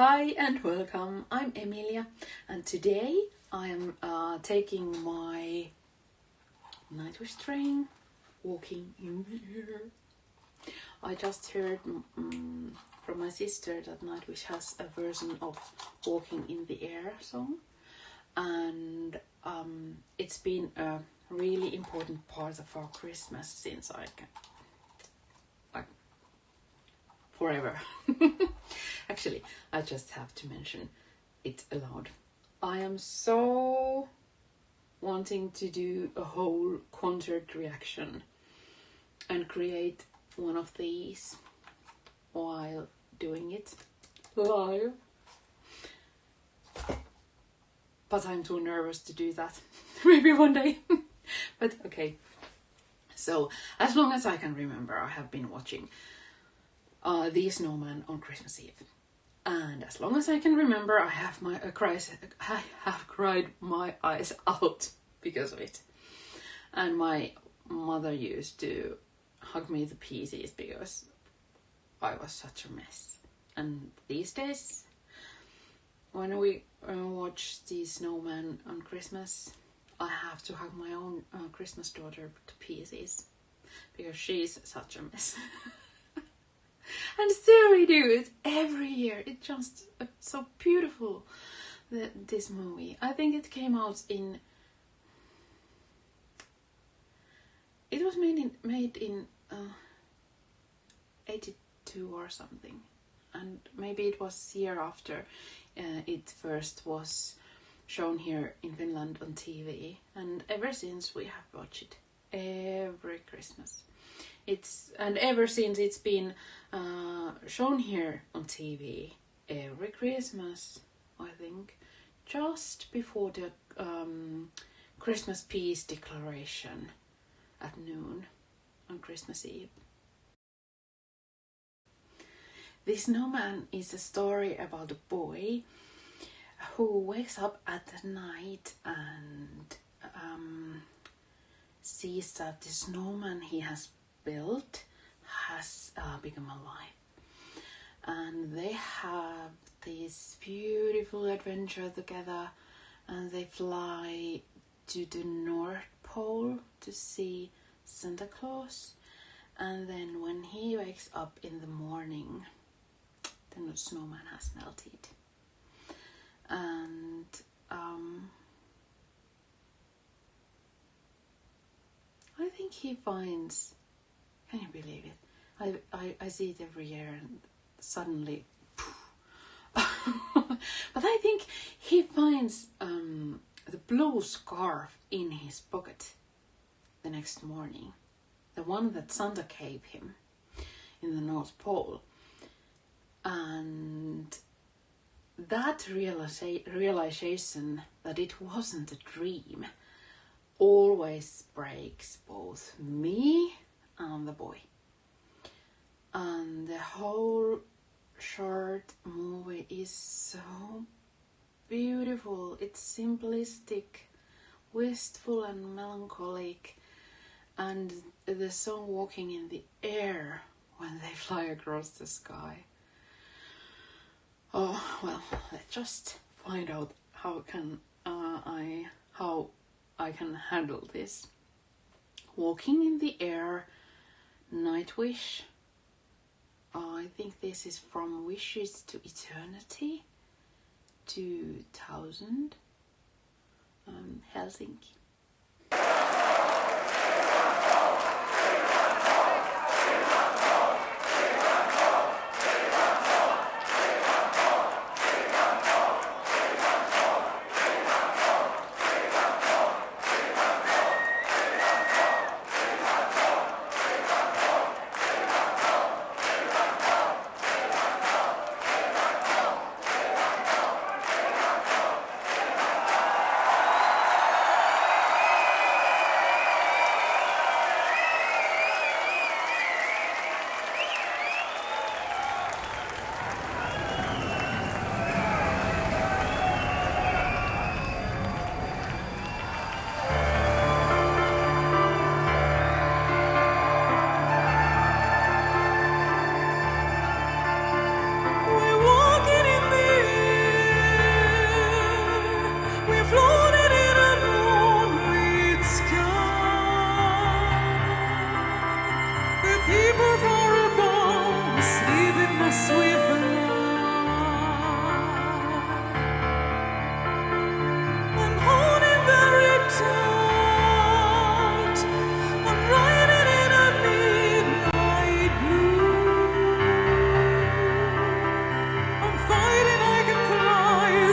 Hi and welcome, I'm Emilia, and today I am taking my Nightwish train, walking in the air. I just heard from my sister that Nightwish has a version of Walking in the Air song, and it's been a really important part of our Christmas since forever. Actually, I just have to mention it aloud. I am so wanting to do a whole concert reaction and create one of these while doing it live. But I'm too nervous to do that. Maybe one day. But okay. So, as long as I can remember, I have been watching The Snowman on Christmas Eve. And as long as I can remember, I have cried my eyes out because of it. And my mother used to hug me to pieces because I was such a mess. And these days, when we watch The Snowman on Christmas, I have to hug my own Christmas daughter to pieces because she's such a mess. And still we do it every year. It's just so beautiful, this movie. I think it came out in... It was made in 82 or something. And maybe it was year after it first was shown here in Finland on TV. And ever since we have watched it every Christmas. And ever since it's been shown here on TV every Christmas, I think, just before the Christmas peace declaration at noon on Christmas Eve. The Snowman is a story about a boy who wakes up at night and sees that the snowman he has built has become alive, and they have this beautiful adventure together, and they fly to the North Pole to see Santa Claus. And then when he wakes up in the morning, then the snowman has melted, and I think he finds... Can you believe it? I see it every year and suddenly... But I think he finds the blue scarf in his pocket the next morning. The one that Santa gave him in the North Pole. And that realization that it wasn't a dream always breaks both me and the boy. And the whole short movie is so beautiful. It's simplistic, wistful and melancholic, and the song Walking in the Air when they fly across the sky. Oh well, let's just find out how I can handle this. Walking in the Air, Nightwish. I think this is From Wishes to Eternity, 2000, Helsinki.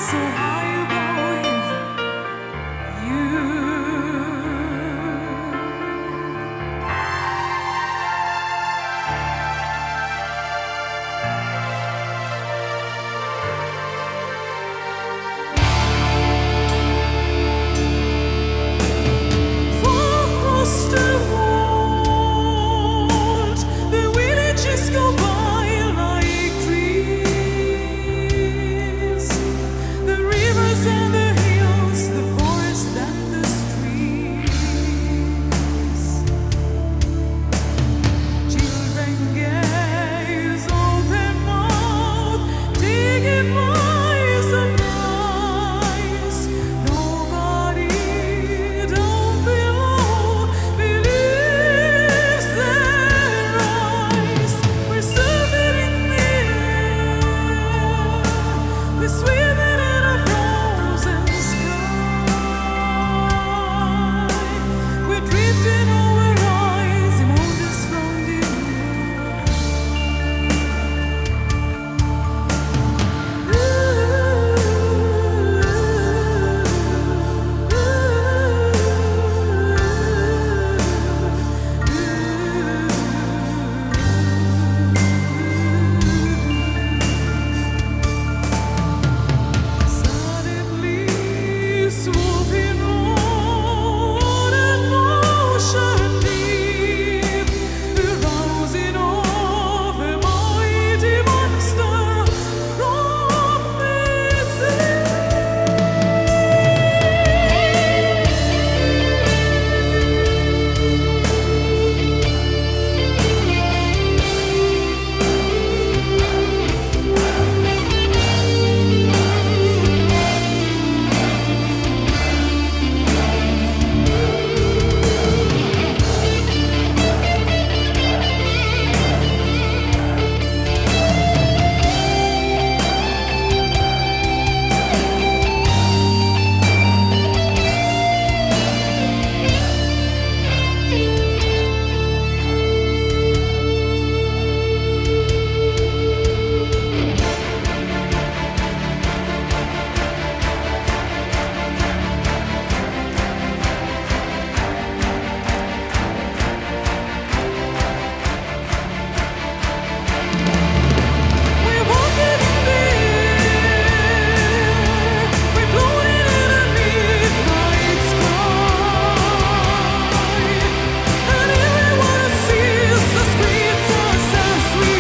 so high above you. Across the world, the villages go by like trees. The rivers and the hills, the forest and the streams. Children gaze open mouth, taking miles and miles. Nobody down below believes their eyes. We're surfing in the air, we're swimming in a frozen sky. We're drifting over eyes and oceans from the suddenly swooping on an ocean deep, arousing of a mighty monster from its we're walking in the air, we're floating in a midnight sky, and everyone sees us, greets us as we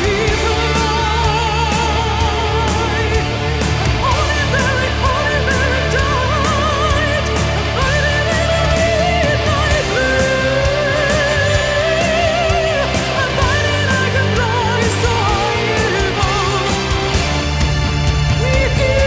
fly. Holy Mary died, abiding in a midnight blue. I'm fighting, I can fly so high above with you.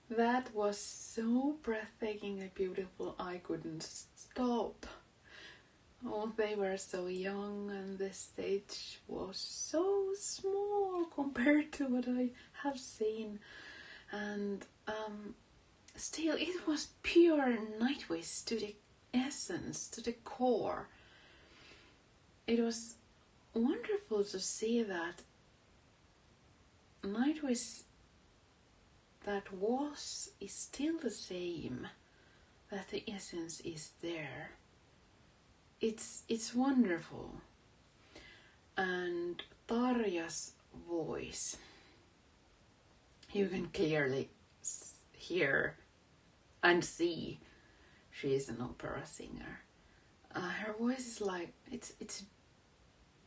That was so breathtakingly beautiful, I couldn't stop. Oh, they were so young and the stage was so small compared to what I have seen. And still, it was pure Nightwish to the essence, to the core. It was wonderful to see that Nightwish that is still the same, that the essence is there. It's wonderful. And Tarja's voice, you can clearly hear and see she is an opera singer. Her voice is like, it's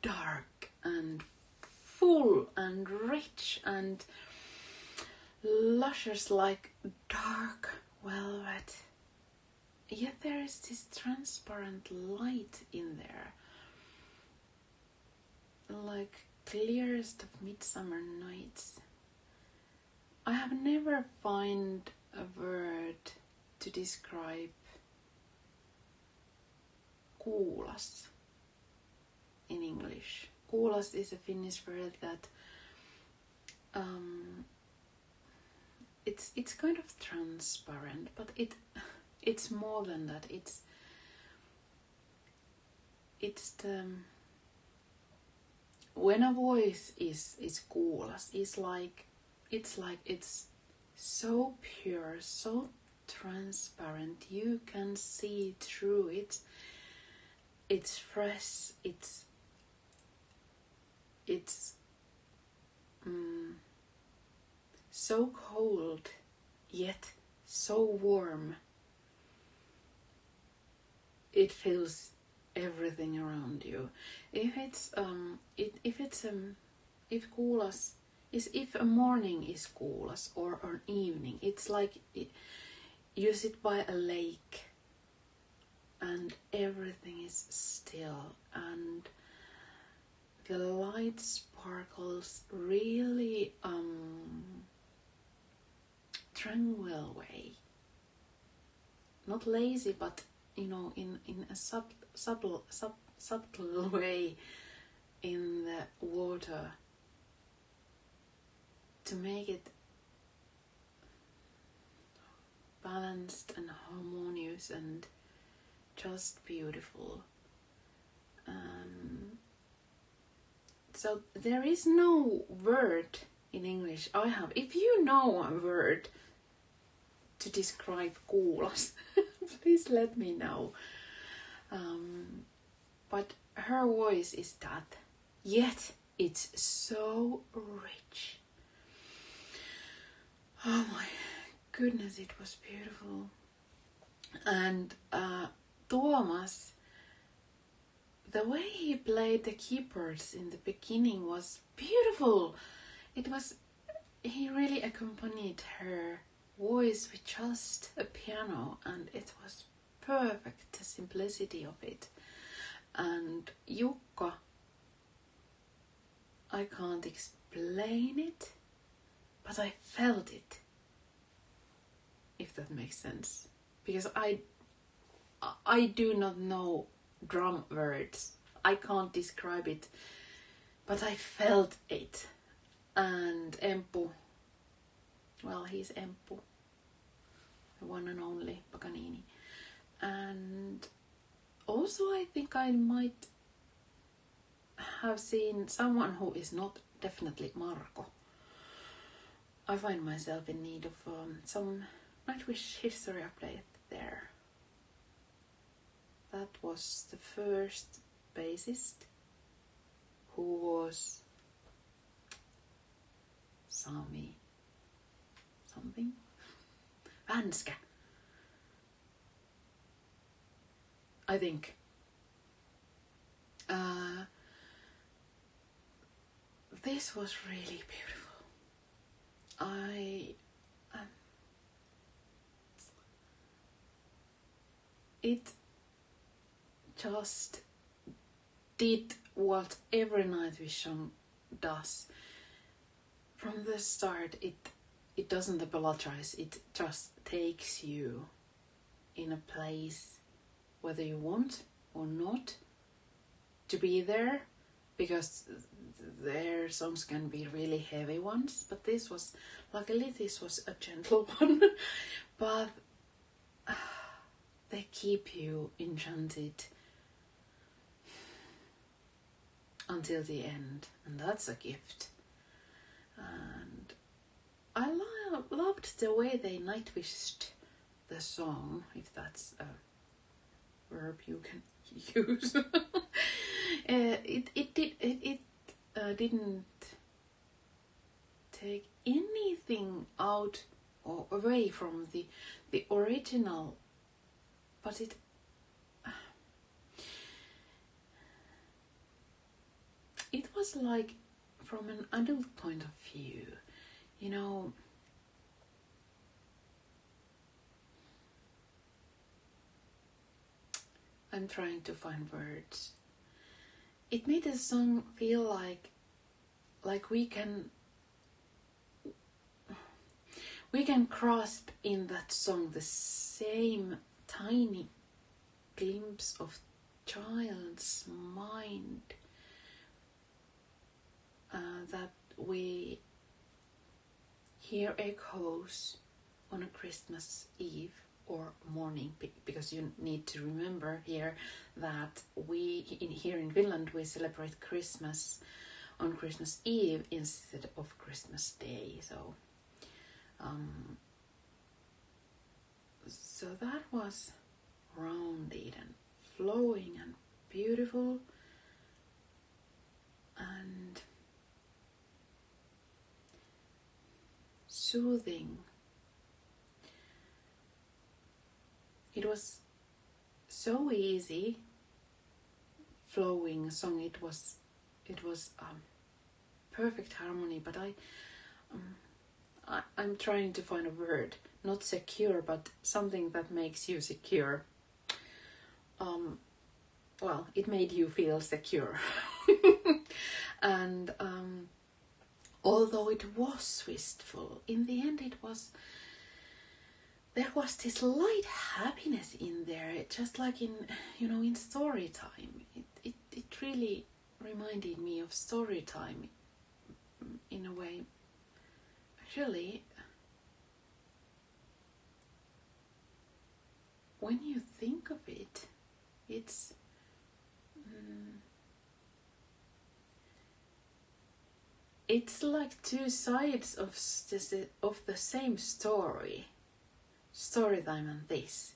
dark and full and rich and luscious like dark velvet. Yet there is this transparent light in there, like clearest of midsummer nights. I have never found a word to describe kuulas in English. Kuulas is a Finnish word that it's kind of transparent, but it's more than that. It's the when a voice is kuulas, it's so pure, so transparent. You can see through it. It's fresh. It's so cold, yet so warm. It fills everything around you. If kuulas is, if a morning is kuulas or an evening, it's like you sit by a lake and everything is still and the light sparkles really tranquil way. Not lazy, but in a subtle way in the water to make it balanced and harmonious and just beautiful. So there is no word in English I have. If you know a word to describe kuulas, please let me know. But her voice is that, yet it's so rich. Oh my goodness, it was beautiful. And Thomas, the way he played the keyboards in the beginning was beautiful. He really accompanied her voice with just a piano, and it was perfect, the simplicity of it. And Jukka, I can't explain it, but I felt it, if that makes sense. Because I do not know drum words. I can't describe it, but I felt it. And Empu, well, he's Empu, the one and only Paganini. And also I think I might have seen someone who is not definitely Marco. I find myself in need of some Nightwish history update there. That was the first bassist, who was Sami something. Vänskä, I think. This was really beautiful. It just did what every Nightwish song does. From the start, it doesn't apologize. It just takes you in a place, whether you want or not, to be there, because their songs can be really heavy ones, but luckily this was a gentle one. But they keep you enchanted until the end, and that's a gift. And I loved the way they Nightwished the song, if that's a verb you can use. It didn't take anything out or away from the original, but it was like from an adult point of view, you know. I'm trying to find words. It made the song feel like we can grasp in that song the same tiny glimpse of child's mind that we hear echoes on a Christmas Eve or morning, because you need to remember here that here in Finland we celebrate Christmas on Christmas Eve instead of Christmas Day. So that was rounded and flowing and beautiful and soothing. It was so easy, flowing song. It was perfect harmony. But I'm trying to find a word, not secure, but something that makes you secure. Well, it made you feel secure, and although it was wistful, in the end there was this light happiness in there, just like in story time. It really reminded me of story time in a way. Actually, when you think of it, it's like two sides of the same story time and this.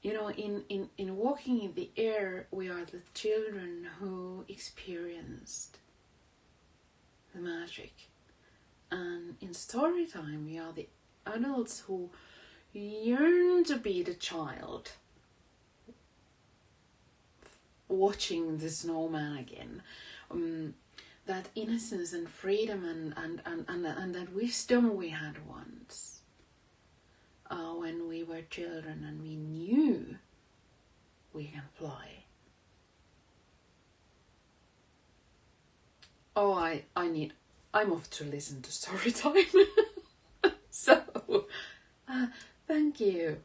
In Walking in the Air, we are the children who experienced the magic, and in story time we are the adults who yearn to be the child watching the snowman again. That innocence and freedom and that wisdom we had once when we were children and we knew we can fly. Oh, I'm off to listen to story time. So, thank you.